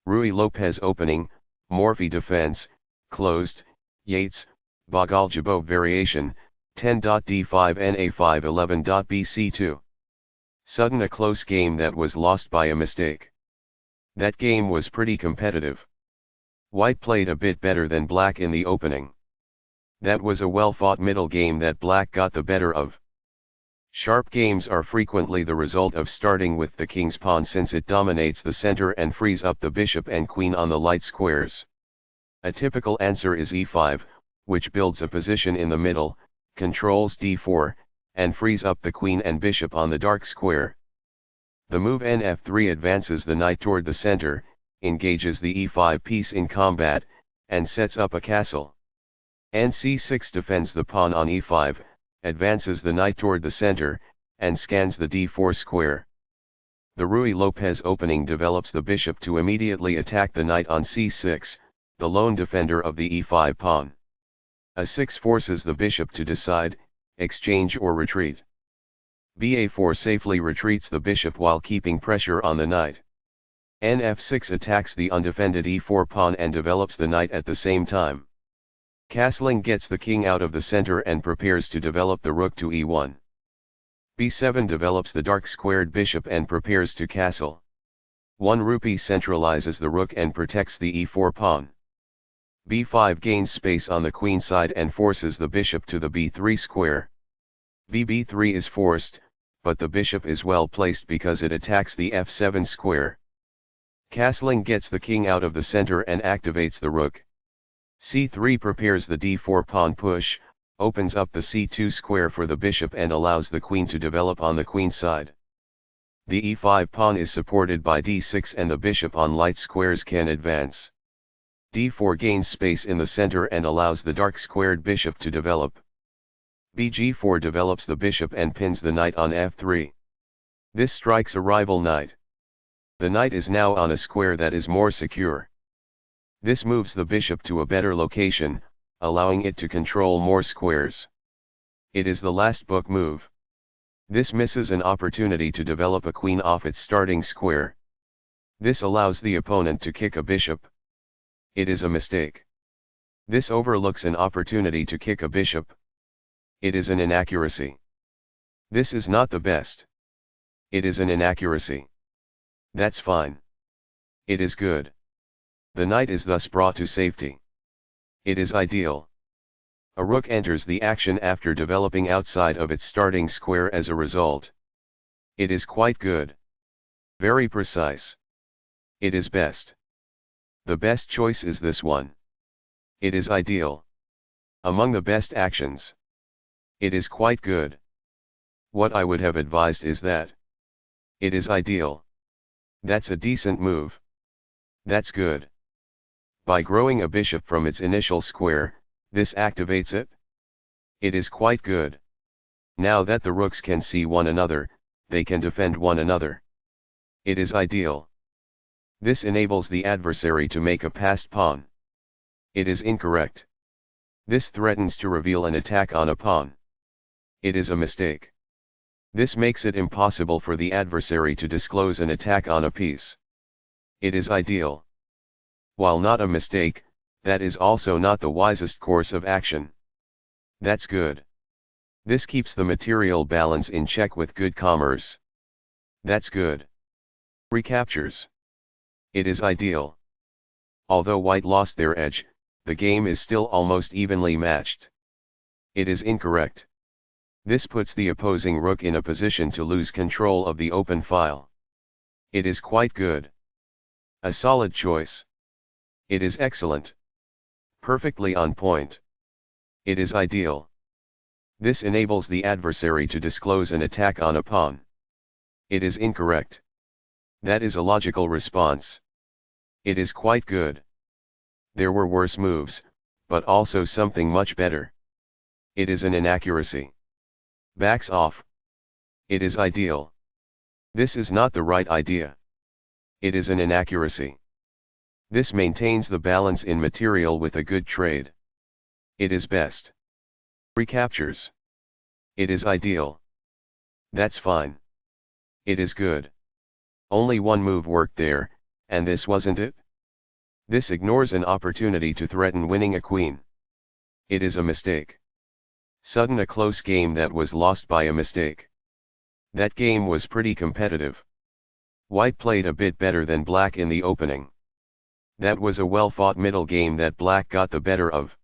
Ruy Lopez opening, Morphy defense, closed, Yates, Bogoljubov variation, 10.d5 na5 11.bc2. Sudden a close game that was lost by a mistake. That game was pretty competitive. White played a bit better than Black in the opening. That was a well-fought middle game that Black got the better of. Sharp games are frequently the result of starting with the king's pawn since it dominates the center and frees up the bishop and queen on the light squares. A typical answer is e5, which builds a position in the middle, controls d4, and frees up the queen and bishop on the dark square. The move nf3 advances the knight toward the center, engages the e5 piece in combat, and sets up a castle. nc6 defends the pawn on e5, advances the knight toward the center, and scans the d4 square. The Ruy Lopez opening develops the bishop to immediately attack the knight on c6, the lone defender of the e5 pawn. a6 forces the bishop to decide, exchange or retreat. ba4 safely retreats the bishop while keeping pressure on the knight. nf6 attacks the undefended e4 pawn and develops the knight at the same time. Castling gets the king out of the center and prepares to develop the rook to e1. b7 develops the dark squared bishop and prepares to castle. 1 rupee centralizes the rook and protects the e4 pawn. b5 gains space on the queen side and forces the bishop to the b3 square. b3 is forced, but the bishop is well placed because it attacks the f7 square. Castling gets the king out of the center and activates the rook. c3 prepares the d4 pawn push, opens up the c2 square for the bishop and allows the queen to develop on the queen side. The e5 pawn is supported by d6 and the bishop on light squares can advance. d4 gains space in the center and allows the dark squared bishop to develop. bg4 develops the bishop and pins the knight on f3. This strikes a rival knight. The knight is now on a square that is more secure. This moves the bishop to a better location, allowing it to control more squares. It is the last book move. This misses an opportunity to develop a queen off its starting square. This allows the opponent to kick a bishop. It is a mistake. This overlooks an opportunity to kick a bishop. It is an inaccuracy. This is not the best. It is an inaccuracy. That's fine. It is good. The knight is thus brought to safety. It is ideal. A rook enters the action after developing outside of its starting square as a result. It is quite good. Very precise. It is best. The best choice is this one. It is ideal. Among the best actions. It is quite good. What I would have advised is that. It is ideal. That's a decent move. That's good. By growing a bishop from its initial square, this activates it. It is quite good. Now that the rooks can see one another, they can defend one another. It is ideal. This enables the adversary to make a passed pawn. It is incorrect. This threatens to reveal an attack on a pawn. It is a mistake. This makes it impossible for the adversary to disclose an attack on a piece. It is ideal. While not a mistake, that is also not the wisest course of action. That's good. This keeps the material balance in check with good commerce. That's good. Recaptures. It is ideal. Although white lost their edge, the game is still almost evenly matched. It is incorrect. This puts the opposing rook in a position to lose control of the open file. It is quite good. A solid choice. It is excellent. Perfectly on point. It is ideal. This enables the adversary to disclose an attack on a pawn. It is incorrect. That is a logical response. It is quite good. There were worse moves, but also something much better. It is an inaccuracy. Backs off. It is ideal. This is not the right idea. It is an inaccuracy. This maintains the balance in material with a good trade. It is best. Recaptures. It is ideal. That's fine. It is good. Only one move worked there, and this wasn't it? This ignores an opportunity to threaten winning a queen. It is a mistake. Sudden a close game that was lost by a mistake. That game was pretty competitive. White played a bit better than black in the opening. That was a well-fought middle game that black got the better of.